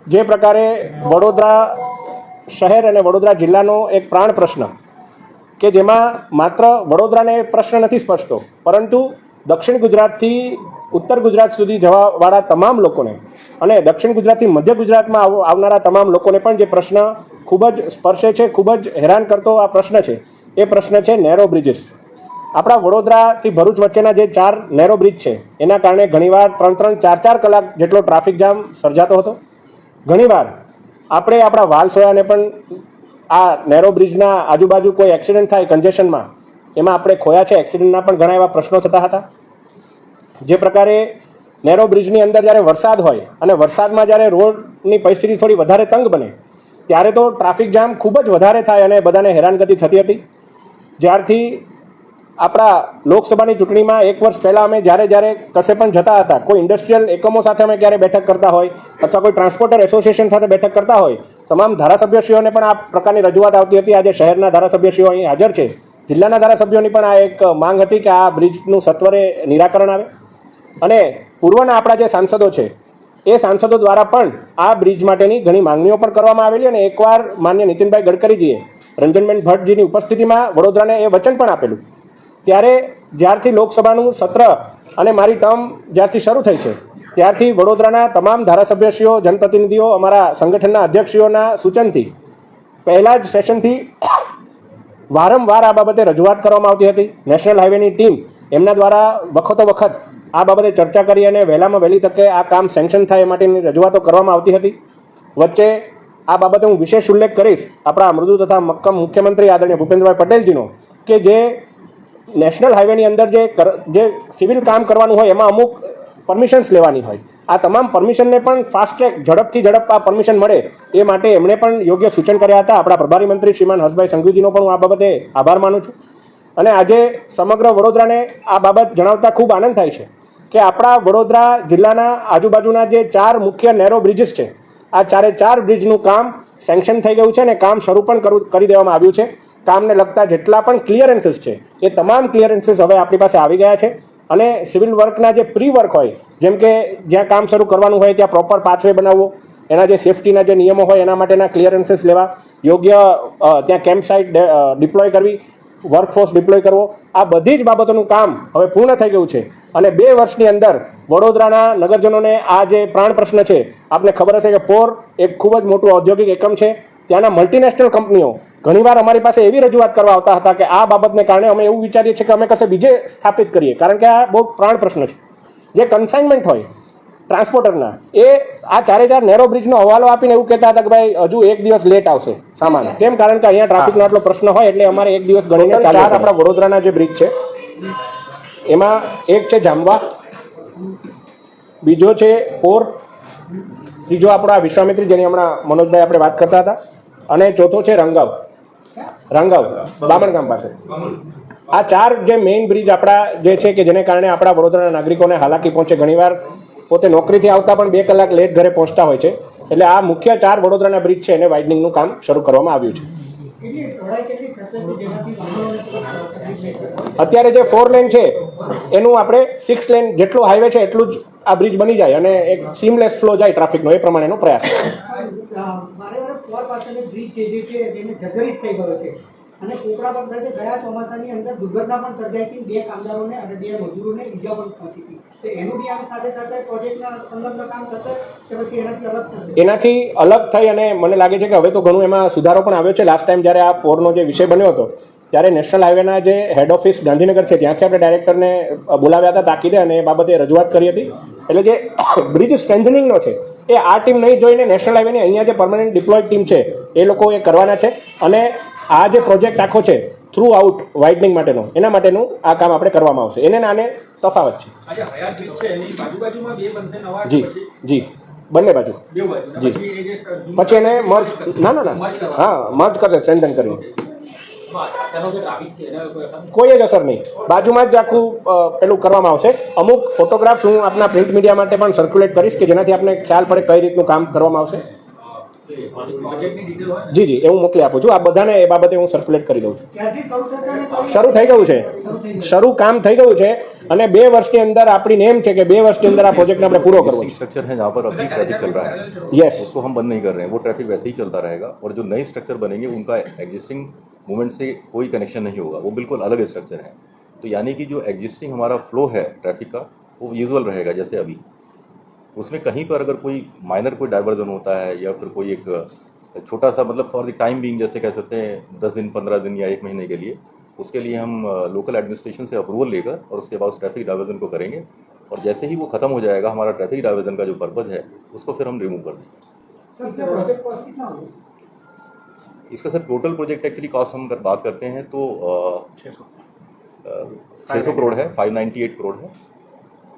જે પ્રકારે વડોદરા શહેર અને વડોદરા જિલ્લાનો એક પ્રાણ પ્રશ્ન કે જેમાં માત્ર વડોદરાને પ્રશ્ન નથી સ્પર્શતો, પરંતુ દક્ષિણ ગુજરાતથી ઉત્તર ગુજરાત સુધી જવાવાળા તમામ લોકોને અને દક્ષિણ ગુજરાતથી મધ્ય ગુજરાતમાં આવનારા તમામ લોકોને પણ જે પ્રશ્ન ખૂબ જ સ્પર્શે છે, ખૂબ જ હેરાન કરતો આ પ્રશ્ન છે, એ પ્રશ્ન છે નેરો બ્રિજીસ. આપણા વડોદરાથી ભરૂચ વચ્ચેના જે 4 નેરો બ્રિજ છે એના કારણે ઘણીવાર 3-3, 4-4 કલાક જેટલો ટ્રાફિક જામ સર્જાતો હતો. ઘણીવાર આપણે આપણા વાલસોયાને પણ આ નેરો બ્રિજના આજુબાજુ કોઈ એક્સિડન્ટ થાય કન્જેશનમાં, એમાં આપણે ખોયા છે. એક્સિડન્ટના પણ ઘણા એવા પ્રશ્નો થતા હતા. જે પ્રકારે નેરો બ્રિજની અંદર જ્યારે વરસાદ હોય અને વરસાદમાં જ્યારે રોડની પરિસ્થિતિ થોડી વધારે તંગ બને ત્યારે તો ટ્રાફિક જામ ખૂબ જ વધારે થાય અને બધાને હેરાનગતિ થતી હતી. જ્યારથી આપણા લોકસભાની ચૂંટણીમાં 1 વર્ષ પહેલાં અમે જ્યારે કશે પણ જતા હતા, કોઈ ઇન્ડસ્ટ્રીયલ એકમો સાથે અમે ક્યારે બેઠક કરતા હોય અથવા કોઈ ટ્રાન્સપોર્ટર એસોસિએશન સાથે બેઠક કરતા હોય, તમામ ધારાસભ્યશ્રીઓને પણ આ પ્રકારની રજૂઆત આવતી હતી. આજે શહેરના ધારાસભ્યશ્રીઓ અહીં હાજર છે. જિલ્લાના ધારાસભ્યોની પણ આ એક માંગ હતી કે આ બ્રિજનું સત્વરે નિરાકરણ આવે અને પૂર્વના આપણા જે સાંસદો છે એ સાંસદો દ્વારા પણ આ બ્રિજ માટેની ઘણી માંગણીઓ પણ કરવામાં આવેલી અને એકવાર માન્ય નીતિનભાઈ ગડકરીજીએ રંજનબેન ભટ્ટજીની ઉપસ્થિતિમાં વડોદરાને એ વચન પણ આપેલું. ત્યારે જ્યારથી લોકસભાનું સત્ર અને મારી ટર્મ જ્યારથી શરૂ થઈ છે ત્યારથી વડોદરાના તમામ ધારાસભ્યશ્રીઓ, જનપ્રતિનિધિઓ, અમારા સંગઠનના અધ્યક્ષીઓના સૂચનથી પહેલા જ સેશનથી વારંવાર આ બાબતે રજૂઆત કરવામાં આવતી હતી. નેશનલ હાઈવેની ટીમ એમના દ્વારા વખતો વખત આ બાબતે ચર્ચા કરી અને વહેલામાં વહેલી તકે આ કામ સેન્કશન થાય એ માટેની રજૂઆતો કરવામાં આવતી હતી. વચ્ચે આ બાબતે હું વિશેષ ઉલ્લેખ કરીશ આપણા મૃદુ તથા મક્કમ મુખ્યમંત્રી આદરણીય ભૂપેન્દ્રભાઈ પટેલજીનો, કે જે નેશનલ હાઈવેની અંદર જે સિવિલ કામ કરવાનું હોય એમાં અમુક પરમિશન્સ લેવાની હોય, આ તમામ પરમિશનને પણ ફાસ્ટ ટ્રેક ઝડપથી ઝડપ આ પરમિશન મળે એ માટે એમણે પણ યોગ્ય સૂચન કર્યા હતા. આપણા પ્રભારી મંત્રી શ્રીમાન હર્ષભાઈ સંઘવીજીનો પણ હું આ બાબતે આભાર માનું છું. અને આજે સમગ્ર વડોદરાને આ બાબત જણાવતા ખૂબ આનંદ થાય છે કે આપણા વડોદરા જિલ્લાના આજુબાજુના જે 4 મુખ્ય નેરો બ્રિજીસ છે, આ 4 બ્રિજનું કામ સેન્કશન થઈ ગયું છે અને કામ શરૂ પણ કરી દેવામાં આવ્યું છે. કામને લગતા જેટલા પણ ક્લિયરન્સીસ છે એ તમામ ક્લિયરન્સીસ હવે આપણી પાસે આવી ગયા છે અને સિવિલ વર્કના જે પ્રી વર્ક હોય, જેમ કે જ્યાં કામ શરૂ કરવાનું હોય ત્યાં પ્રોપર પાથવે બનાવવો, એના જે સેફટીના જે નિયમો હોય એના માટેના ક્લિયરન્સીસ લેવા, યોગ્ય ત્યાં કેમ્પ સાઇટ ડિપ્લોય કરવી, વર્કફોર્સ ડિપ્લોય કરવો, આ બધી જ બાબતોનું કામ હવે પૂર્ણ થઈ ગયું છે. અને 2 વર્ષની અંદર વડોદરાના નગરજનોને આ જે પ્રાણ પ્રશ્ન છે, આપને ખબર હશે કે પોર એક ખૂબ જ મોટું ઔદ્યોગિક એકમ છે. ત્યાંના મલ્ટીનેશનલ કંપનીઓ ઘણીવાર અમારી પાસે એવી રજૂઆત કરવા આવતા હતા કે આ બાબતને કારણે અમે એવું વિચારીએ છીએ કે અમે કશે બીજે સ્થાપિત કરીએ, કારણ કે આ બહુ પ્રાણ પ્રશ્ન છે. જે કન્સાઇનમેન્ટ હોય ટ્રાન્સપોર્ટરના, એ આ 4 નેરો બ્રિજનો હવાલો આપીને એવું કહેતા હતા કે ભાઈ હજુ 1 દિવસ લેટ આવશે સામાન. કેમ? કારણ કે અહીંયા ટ્રાફિકનો આટલો પ્રશ્ન હોય એટલે અમારે 1 દિવસ ગણીને 4 આપણા વડોદરાના જે બ્રિજ છે એમાં એક છે જામવા, બીજો છે પોર, ત્રીજો આપણા વિશ્વામિત્રી જેની હમણાં મનોજભાઈ આપણે વાત કરતા હતા, અને ચોથો છે રંગાવ બામણગામ પાસે. આ 4 જે મેઇન બ્રિજ આપણા જે છે કે જેને કારણે આપણા વડોદરાના નાગરિકોને હાલાકી પહોંચે, ઘણીવાર પોતે નોકરીથી આવતા પણ 2 કલાક લેટ ઘરે પહોંચતા હોય છે. એટલે આ મુખ્ય 4 વડોદરાના બ્રિજ છે એને વાઇડનિંગનું કામ શરૂ કરવામાં આવ્યું છે. અત્યારે જે 4 લેન છે એનું આપણે 6 લેન જેટલું હાઈવે છે એટલું જ આ બ્રિજ બની જાય અને એક સીમલેસ ફ્લો જાય ટ્રાફિકનો, એ પ્રમાણેનો પ્રયાસ છે. અને કોકડા પર ગયા ચોમાસાની અંદર દુર્ઘટના પણ સર્જાઈ હતી, 2 કામદારોને અને 2 મજૂરોને ઈજા પણ પહોંચી હતી. તો એનું બી આમ સાથે સાથે પ્રોજેક્ટના સંલગ્ન કામ થશે કે પછી એનાથી અલગ થશે? એનાથી અલગ થઈ અને મને લાગે છે કે હવે તો ઘણું એમાં સુધારો પણ આવ્યો છે. લાસ્ટ ટાઈમ જ્યારે આ પોરનો જે વિષય બન્યો હતો ત્યારે નેશનલ હાઈવેના જે હેડ ઓફિસ ગાંધીનગર છે ત્યાંથી આપણે ડાયરેક્ટરને બોલાવ્યા હતા તાકીદે અને એ બાબતે રજૂઆત કરી હતી. એટલે જે બ્રિજ સ્ટ્રેન્થનિંગનો છે એ આ ટીમ નહીં જોઈને નેશનલ હાઈવેની અહીંયા જે પરમનન્ટ ડિપ્લોયડ ટીમ છે એ લોકો એ કરવાના છે. અને આ જે પ્રોજેક્ટ આખો છે થ્રુ આઉટ વાઇડનિંગ માટેનો, એના માટેનું આ કામ આપણે કરવામાં આવશે. એને નાને તફાવત છે. જી બંને બાજુ જી. પછી એને મર્જ મર્જ કરશે સ્ટ્રેન્થન કરીને, કોઈ જ અસર નહીં, બાજુમાં જ આખું પેલું કરવામાં આવશે. અમુક ફોટોગ્રાફ્સ હું આપના પ્રિન્ટ મીડિયા માટે પણ સર્ક્યુલેટ કરીશ કે જેનાથી આપને ખ્યાલ પડે કઈ રીતનું કામ કરવામાં આવશે. જી જી, એ હું મોકલી આપું છું. આ બધાને એ બાબતે હું સર્ક્યુલેટ કરી દઉં છું. ક્યારથી શરૂ થશે અને કઈ- શરૂ થઈ ગયું છે, શરૂ કામ થઈ ગયું છે અને 2 વર્ષની અંદર આપણી નેમ છે કે 2 વર્ષની અંદર આ પ્રોજેક્ટને આપણે પૂરો કરવો છે. स्ट्रक्चर है जहाँ पर अभी ट्रैफिक चल रहा है, યસ, उसको हम बंद नहीं कर रहे हैं, वो ट्रैफिक वैसे ही चलता रहेगा और जो नए स्ट्रक्चर बनेंगे उनका एग्जिस्टिंग मूवमेंट से कोई कनेक्शन नहीं होगा, वो बिल्कुल अलग स्ट्रक्चर है। तो यानी कि जो एग्जिस्टिंग हमारा फ्लो है ट्रैफिक का वो यूजुअल रहेगा जैसे अभी, उसमें कहीं पर अगर कोई माइनर कोई डाइवर्जन होता है या फिर कोई एक छोटा सा मतलब फॉर द टाइम बीइंग जैसे कह सकते हैं 10 दिन 15 दिन या 1 महीने के लिए, उसके लिए हम लोकल एडमिनिस्ट्रेशन से अप्रूवल लेकर और उसके बाद उस ट्रैफिक डाइवर्जन को करेंगे और जैसे ही वो खत्म हो जाएगा हमारा ट्रैफिक डाइवर्जन का जो पर्पज है उसको फिर हम रिमूव कर देंगे। सर इसका प्रोजेक्ट कॉस्ट कितना होगा? इसका sir total project actually cost हम अगर बात करते हैं तो 600 करोड़ है, 598 करोड़ है।